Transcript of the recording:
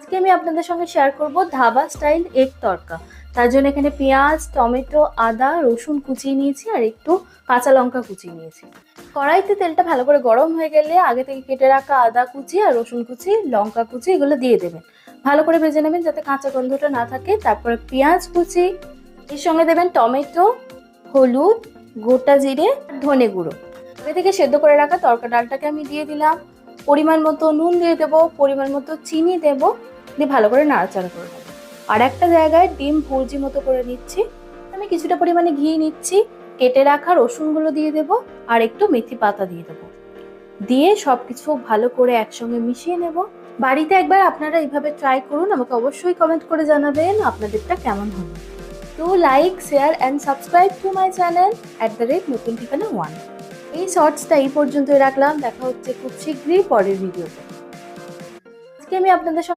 আজকে আমি আপনাদের সঙ্গে শেয়ার করব ধাবা স্টাইল এগ তড়কা। তার জন্য এখানে পেঁয়াজ, টমেটো, আদা, রসুন কুচিয়ে নিয়েছি আর একটু কাঁচা লঙ্কা কুচিয়ে নিয়েছি। কড়াইতে তেলটা ভালো করে গরম হয়ে গেলে আগে থেকে কেটে রাখা আদা কুচি আর রসুন কুচি, লঙ্কা কুচি এগুলো দিয়ে দেবেন। ভালো করে ভেজে নেবেন যাতে কাঁচা গন্ধটা না থাকে। তারপরে পেঁয়াজ কুচি, এর সঙ্গে দেবেন টমেটো, হলুদ, গোটা জিরে, ধনে গুঁড়ো। আগে থেকে সেদ্ধ করে রাখা তড়কা ডালটাকে আমি দিয়ে দিলাম। পরিমাণ মতো নুন দিয়ে দেবো, পরিমাণ মতো চিনি দেবো, দিয়ে ভালো করে নাড়াচাড়া করে নেবো। আর একটা জায়গায় ডিম ভুর্জি মতো করে নিচ্ছি। আমি কিছুটা পরিমাণে ঘি নিচ্ছি, কেটে রাখা রসুনগুলো দিয়ে দেবো আর একটু মেথি পাতা দিয়ে দেবো। দিয়ে সবকিছু ভালো করে একসঙ্গে মিশিয়ে নেব। বাড়িতে একবার আপনারা এইভাবে ট্রাই করুন, আমাকে অবশ্যই কমেন্ট করে জানাবেন আপনাদেরটা কেমন হলো। To like, share and subscribe to my channel @নতুন ঠিকানা 1। এই শর্টসটা এই পর্যন্তই রাখলাম। দেখা হচ্ছে খুব শীঘ্রই পরের ভিডিওতে। আজকে আমি আপনাদের